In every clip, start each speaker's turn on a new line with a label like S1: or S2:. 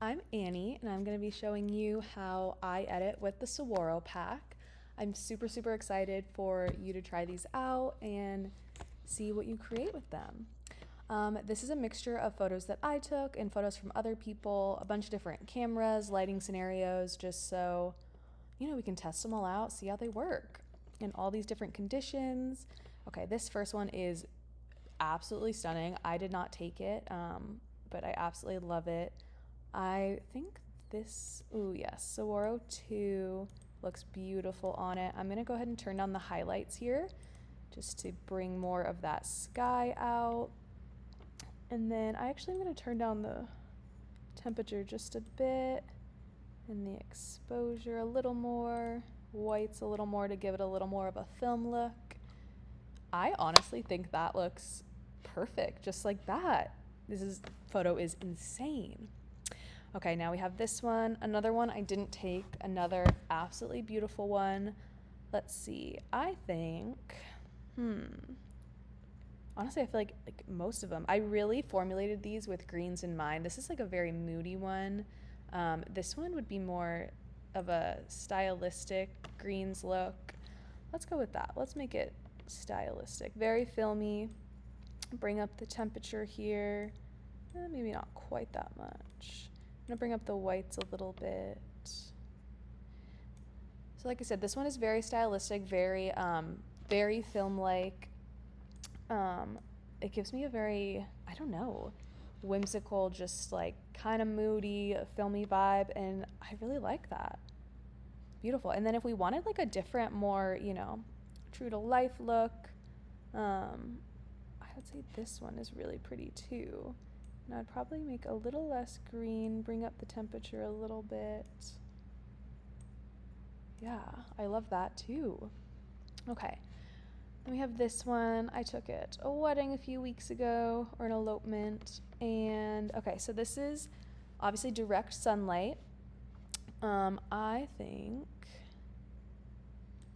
S1: I'm Annie, and I'm going to be showing you how I edit with the Saguaro pack. I'm super excited for you to try these out and see what you create with them. This is a mixture of photos that I took and photos from other people, a bunch of different cameras, lighting scenarios, just so, we can test them all out, see how they work in all these different conditions. Okay, this first one is absolutely stunning. I did not take it, but I absolutely love it. I think this, ooh, yes, Saguaro 2 looks beautiful on it. I'm gonna go ahead and turn down the highlights here just to bring more of that sky out. And then I actually am gonna turn down the temperature just a bit and the exposure a little more, whites a little more to give it a little more of a film look. I honestly think that looks perfect, just like that. Photo is insane. Okay, now we have this one. Another one I didn't take, another absolutely beautiful one. Let's see. I think, honestly, I feel like most of them. I really formulated these with greens in mind. This is like a very moody one. This one would be more of a stylistic greens look. Let's go with that. Let's make it stylistic. Very filmy. Bring up the temperature here. Maybe not quite that much. I'm gonna bring up the whites a little bit. So like I said, this one is very stylistic, very film-like. It gives me a very, I don't know, whimsical, just like kind of moody, filmy vibe, and I really like that. Beautiful. And then if we wanted like a different, more, true to life look, I would say this one is really pretty too. And I'd probably make a little less green, bring up the temperature a little bit. Yeah, I love that too. Okay, then we have this one. I took it a wedding a few weeks ago, or an elopement. And okay, so this is obviously direct sunlight. I think,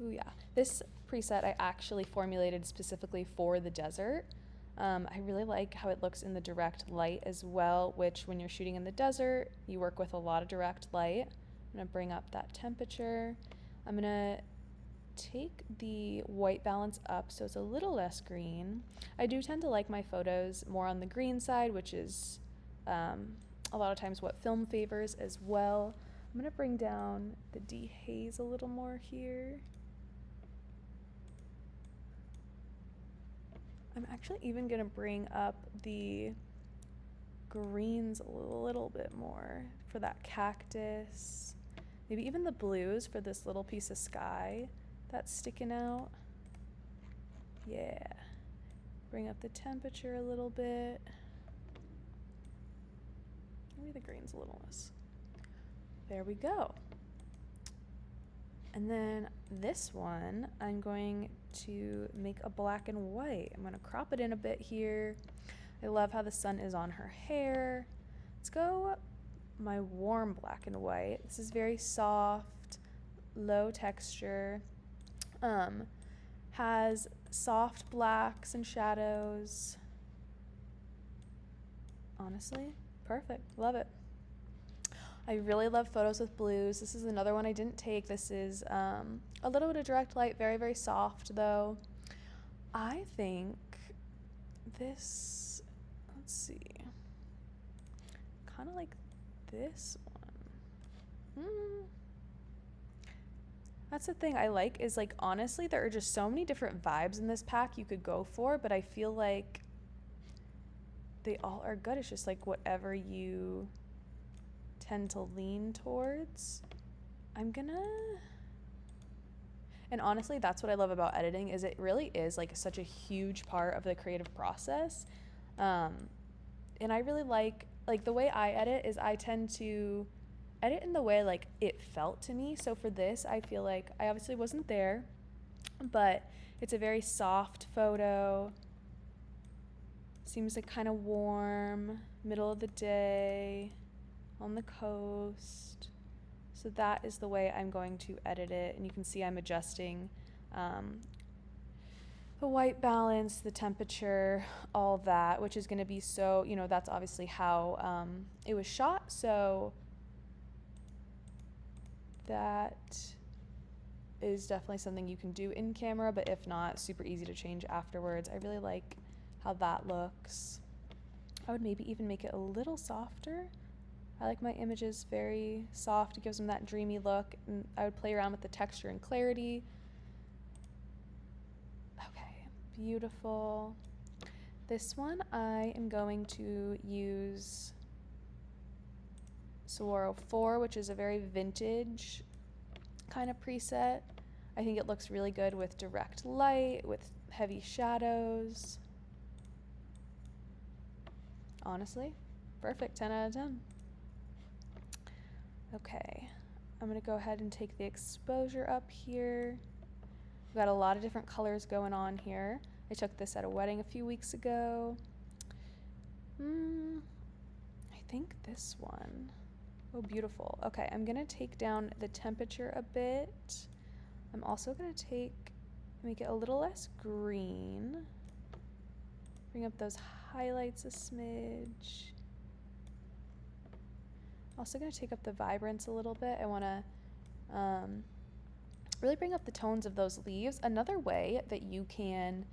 S1: ooh yeah, this preset I actually formulated specifically for the desert. I really like how it looks in the direct light as well, which when you're shooting in the desert, you work with a lot of direct light. I'm gonna bring up that temperature. I'm gonna take the white balance up so it's a little less green. I do tend to like my photos more on the green side, which is a lot of times what film favors as well. I'm gonna bring down the dehaze a little more here. I'm actually even gonna bring up the greens a little bit more for that cactus. Maybe even the blues for this little piece of sky that's sticking out. Yeah. Bring up the temperature a little bit. Maybe the green's a little less. There we go. And then this one, I'm going to make a black and white. I'm going to crop it in a bit here. I love how the sun is on her hair. Let's go my warm black and white. This is very soft, low texture. Has soft blacks and shadows. Honestly, perfect. Love it. I really love photos with blues. This is another one I didn't take. This is a little bit of direct light, very soft though. I think this, let's see, kind of like this one. That's the thing I like is like, honestly, there are just so many different vibes in this pack you could go for, but I feel like they all are good. It's just like whatever you tend to lean towards. And honestly, that's what I love about editing is it really is like such a huge part of the creative process. And I really like the way I edit is I tend to edit in the way like it felt to me. So for this, I feel like I obviously wasn't there, but it's a very soft photo. Seems like kind of warm, middle of the day, on the coast. So that is the way I'm going to edit it, and you can see I'm adjusting the white balance, the temperature, all that, which is going to be so, you know, that's obviously how it was shot. So that is definitely something you can do in camera, but if not, super easy to change afterwards. I really like how that looks. I would maybe even make it a little softer. I like my images very soft. It gives them that dreamy look, and I would play around with the texture and clarity. Okay, beautiful. This one I am going to use Saguaro 4, which is a very vintage kind of preset. I think it looks really good with direct light, with heavy shadows. Honestly, perfect, 10 out of 10. Okay, I'm gonna go ahead and take the exposure up here. We've got a lot of different colors going on here. I took this at a wedding a few weeks ago. I think this one. Oh, beautiful. Okay, I'm gonna take down the temperature a bit. I'm also gonna make it a little less green. Bring up those highlights a smidge. Also gonna take up the vibrance a little bit. I wanna really bring up the tones of those leaves. Another way that you can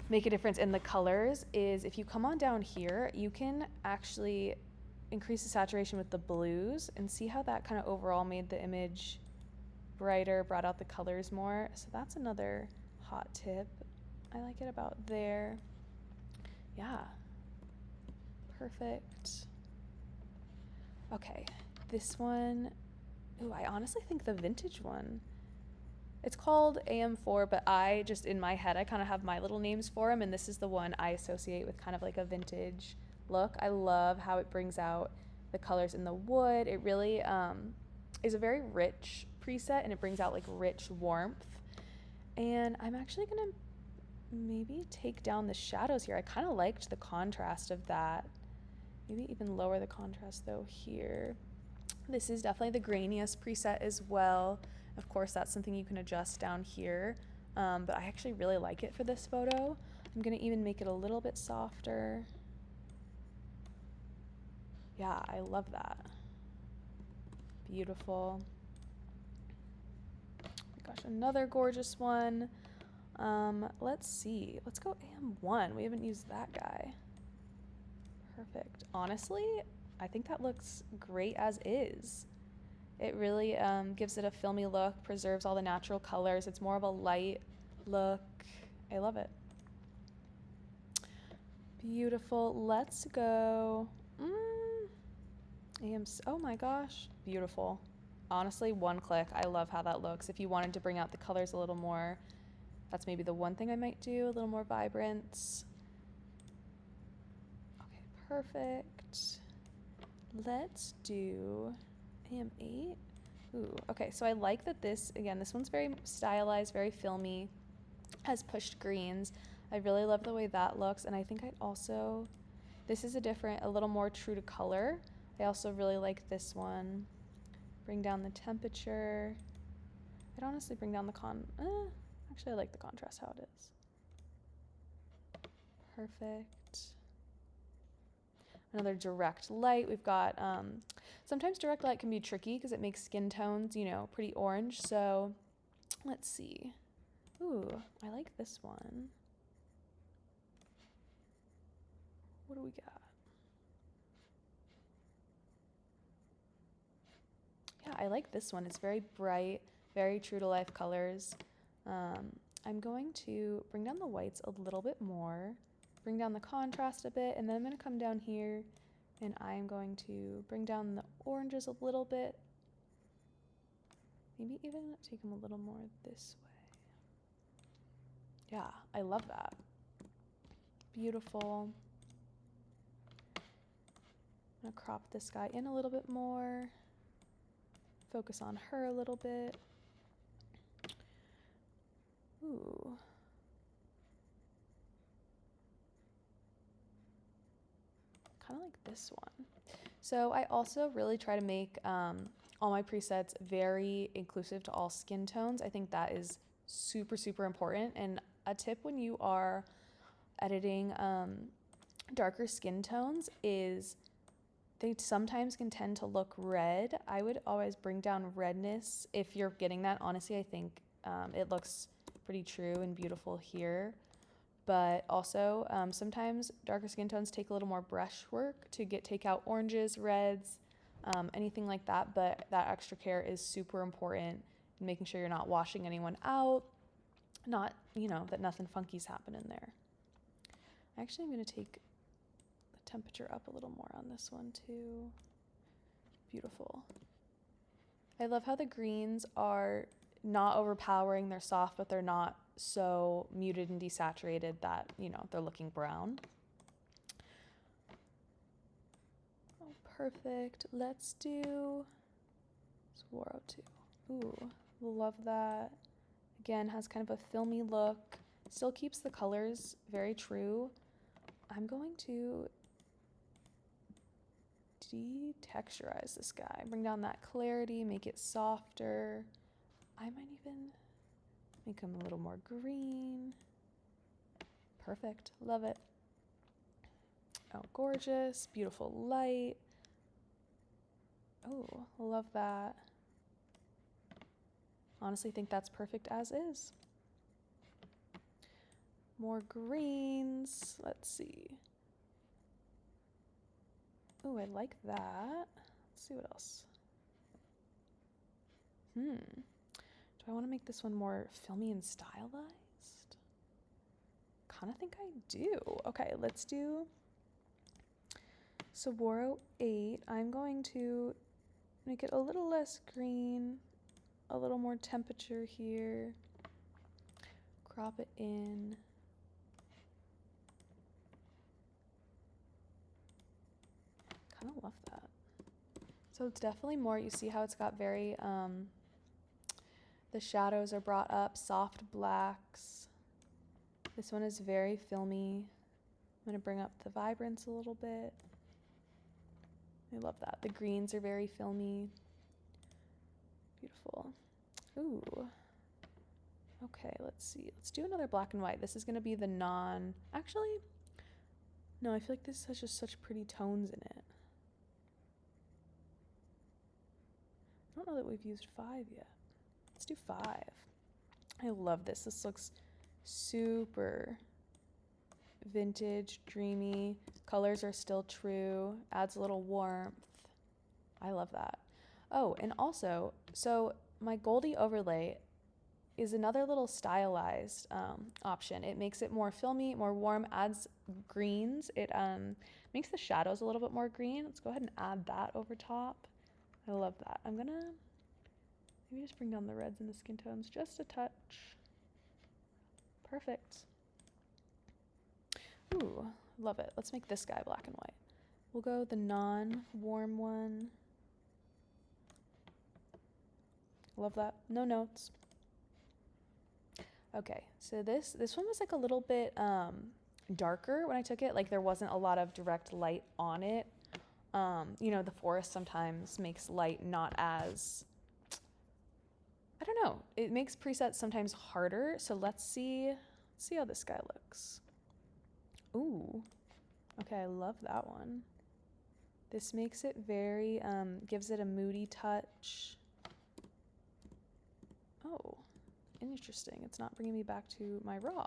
S1: make a difference in the colors is if you come on down here, you can actually increase the saturation with the blues and see how that kind of overall made the image brighter, brought out the colors more. So that's another hot tip. I like it about there. Yeah, perfect. Okay, this one, ooh, I honestly think the vintage one, it's called AM4, but I just, in my head, I kind of have my little names for them, and this is the one I associate with kind of like a vintage look. I love how it brings out the colors in the wood. It really is a very rich preset, and it brings out like rich warmth. And I'm actually gonna maybe take down the shadows here. I kind of liked the contrast of that. Maybe even lower the contrast though here. This is definitely the grainiest preset as well. Of course, that's something you can adjust down here, but I actually really like it for this photo. I'm gonna even make it a little bit softer. Yeah, I love that. Beautiful. Oh my gosh, another gorgeous one. Let's see. Let's go AM1. We haven't used that guy. Perfect. Honestly, I think that looks great as is. It really gives it a filmy look, preserves all the natural colors. It's more of a light look. I love it. Beautiful. Let's go. Oh my gosh. Beautiful. Honestly, one click. I love how that looks. If you wanted to bring out the colors a little more, that's maybe the one thing I might do, a little more vibrance. Okay, perfect. Let's do AM8. Ooh, okay, so I like that this one's very stylized, very filmy, has pushed greens. I really love the way that looks, and I think I'd also, this is a little more true to color. I also really like this one. Bring down the temperature. I'd honestly bring down the actually I like the contrast how it is. Perfect. Another direct light. We've got, sometimes direct light can be tricky because it makes skin tones, you know, pretty orange. So let's see. Ooh, I like this one. What do we got? Yeah, I like this one. It's very bright, very true to life colors. I'm going to bring down the whites a little bit more, bring down the contrast a bit, and then I'm going to come down here and I am going to bring down the oranges a little bit. Maybe even take them a little more this way. Yeah, I love that. Beautiful. I'm gonna crop this guy in a little bit more. Focus on her a little bit. Ooh. Kind of like this one. So I also really try to make all my presets very inclusive to all skin tones. I think that is super, super important. And a tip when you are editing darker skin tones is they sometimes can tend to look red. I would always bring down redness if you're getting that. Honestly, I think it looks pretty true and beautiful here. But also sometimes darker skin tones take a little more brush work to take out oranges, reds, anything like that. But that extra care is super important in making sure you're not washing anyone out, not, that nothing funky's happening there. Actually, I'm going to take the temperature up a little more on this one too. Beautiful. I love how the greens are not overpowering. They're soft, but they're not so muted and desaturated that, they're looking brown. Oh, perfect. Let's do Saguaro 2. Ooh, love that. Again, has kind of a filmy look. Still keeps the colors very true. I'm going to de-texturize this guy. Bring down that clarity, make it softer. I might even make him a little more green. Perfect. Love it. Oh, gorgeous. Beautiful light. Oh, love that. Honestly, think that's perfect as is. More greens. Let's see. Oh, I like that. Let's see what else. Do I want to make this one more filmy and stylized? Kind of think I do. Okay, let's do Saguaro 8. I'm going to make it a little less green, a little more temperature here. Crop it in. Kind of love that. So it's definitely more, you see how it's got very, the shadows are brought up, soft blacks. This one is very filmy. I'm going to bring up the vibrance a little bit. I love that. The greens are very filmy. Beautiful. Ooh. Okay, let's see. Let's do another black and white. This is going to be the actually, no, I feel like this has just such pretty tones in it. I don't know that we've used 5 yet. Let's do 5. I love this. This looks super vintage, dreamy. Colors are still true. Adds a little warmth. I love that. Oh, and also, so my Goldie overlay is another little stylized option. It makes it more filmy, more warm, adds greens. It makes the shadows a little bit more green. Let's go ahead and add that over top. I love that. I'm gonna maybe just bring down the reds and the skin tones just a touch. Perfect. Ooh, love it. Let's make this guy black and white. We'll go the non-warm one. Love that. No notes. Okay, so this one was like a little bit darker when I took it. Like there wasn't a lot of direct light on it. The forest sometimes makes light not as, I don't know. It makes presets sometimes harder. So let's see how this guy looks. Ooh, okay, I love that one. This makes it very, gives it a moody touch. Oh, interesting. It's not bringing me back to my raw.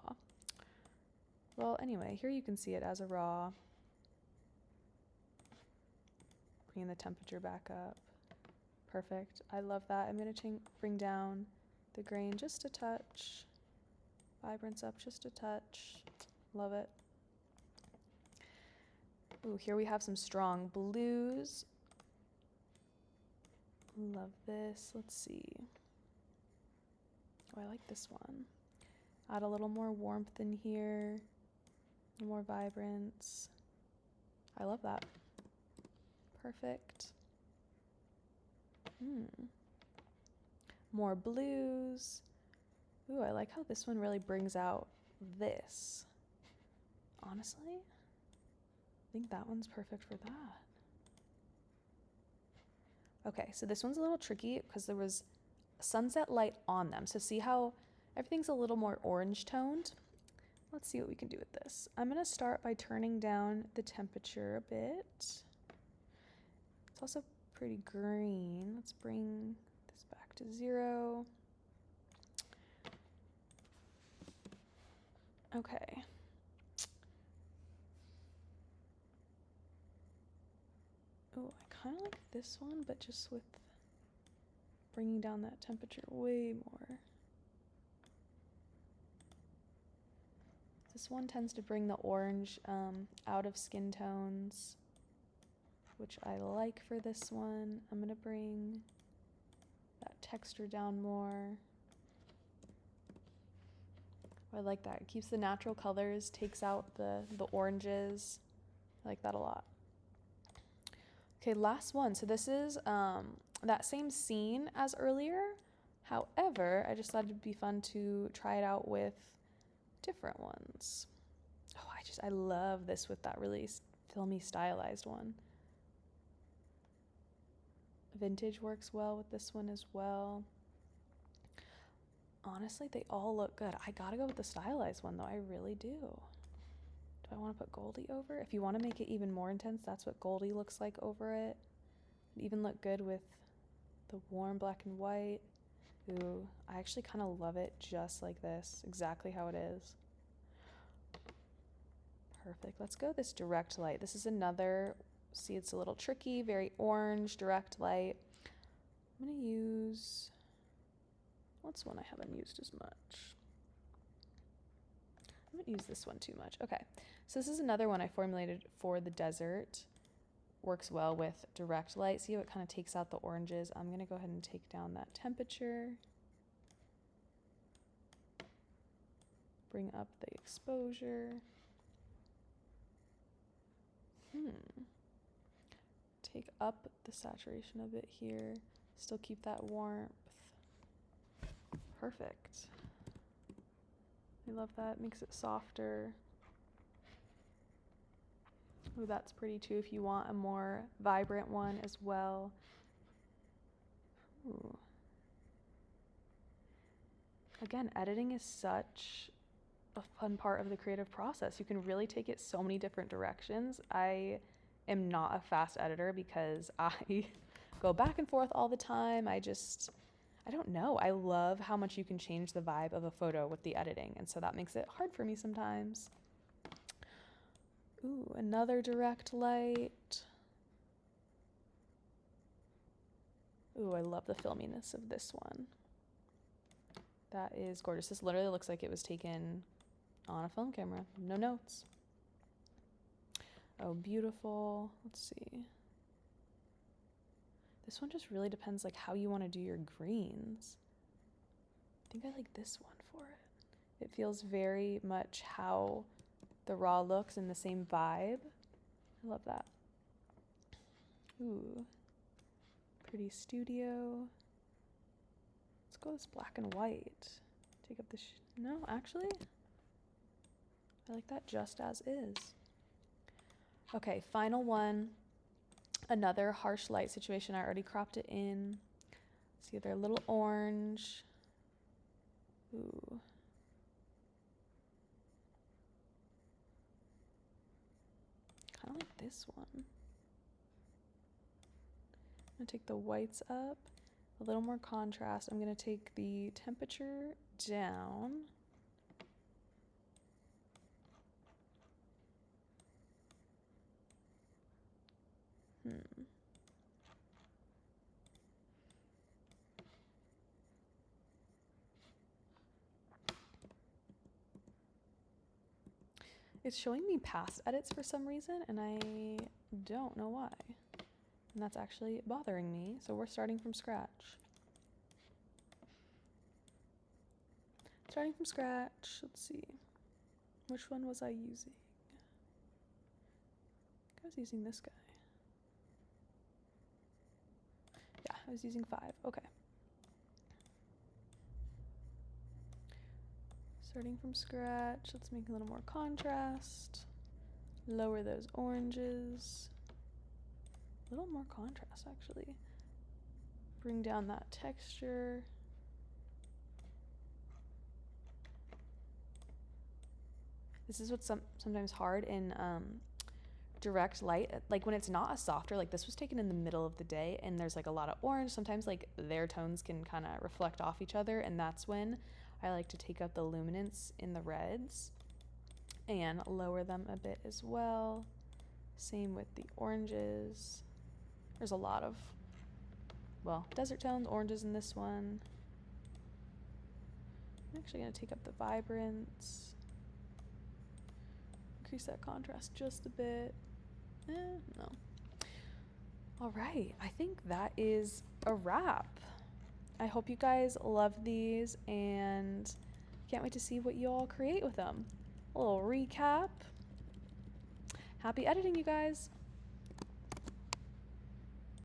S1: Well, anyway, here you can see it as a raw. Bringing the temperature back up. Perfect. I love that. I'm going to bring down the grain just a touch. Vibrance up just a touch. Love it. Ooh, here we have some strong blues. Love this. Let's see. Oh, I like this one. Add a little more warmth in here. More vibrance. I love that. Perfect. More blues. Ooh, I like how this one really brings out this. Honestly, I think that one's perfect for that. Okay, so this one's a little tricky because there was sunset light on them. So see how everything's a little more orange toned? let's see what we can do with this. I'm gonna start by turning down the temperature a bit. It's also pretty green. Let's bring this back to 0. Okay. Oh, I kind of like this one, but just with bringing down that temperature way more. This one tends to bring the orange out of skin tones, which I like for this one. I'm gonna bring that texture down more. I like that. It keeps the natural colors, takes out the oranges. I like that a lot. Okay, last one. So this is that same scene as earlier. However, I just thought it'd be fun to try it out with different ones. Oh, I love this with that really filmy stylized one. Vintage works well with this one as well. Honestly, they all look good. I gotta go with the stylized one though, I really do. Do I want to put Goldie over? If you want to make it even more intense, that's what Goldie looks like over it. It'd even look good with the warm black and white. Ooh, I actually kind of love it just like this, exactly how it is. Perfect. Let's go this direct light. This is another, see, it's a little tricky, very orange, direct light. I'm going to use, what's one I haven't used as much? I haven't used this one too much. Okay, so this is another one I formulated for the desert. Works well with direct light. See how it kind of takes out the oranges? I'm going to go ahead and take down that temperature. Bring up the exposure. Take up the saturation a bit here. Still keep that warmth. Perfect. I love that. Makes it softer. Ooh, that's pretty too if you want a more vibrant one as well. Ooh. Again, editing is such a fun part of the creative process. You can really take it so many different directions. I am not a fast editor because I go back and forth all the time. I don't know. I love how much you can change the vibe of a photo with the editing, and so that makes it hard for me sometimes. Ooh, another direct light. Ooh, I love the filminess of this one. That is gorgeous. This literally looks like it was taken on a film camera. No notes. Oh, beautiful. Let's see. This one just really depends like how you want to do your greens. I think I like this one for it. It feels very much how the raw looks in the same vibe. I love that. Ooh. Pretty studio. Let's go this black and white. Take up the no, actually. I like that just as is. Okay, final one. Another harsh light situation. I already cropped it in. See, they're a little orange. Ooh. Kind of like this one. I'm gonna take the whites up, a little more contrast. I'm gonna take the temperature down. It's showing me past edits for some reason, and I don't know why. And that's actually bothering me, so we're starting from scratch. Starting from scratch, let's see. Which one was I using? I was using this guy. Yeah, I was using 5, okay. Starting from scratch, let's make a little more contrast. Lower those oranges. A little more contrast, actually. Bring down that texture. This is what's sometimes hard in direct light, like when it's not a softer, like this was taken in the middle of the day and there's like a lot of orange, sometimes like their tones can kind of reflect off each other, and that's when I like to take up the luminance in the reds and lower them a bit as well. Same with the oranges. There's a lot of, well, desert tones, oranges in this one. I'm actually going to take up the vibrance, increase that contrast just a bit. No. All right, I think that is a wrap. I hope you guys love these and can't wait to see what you all create with them. A little recap. Happy editing, you guys.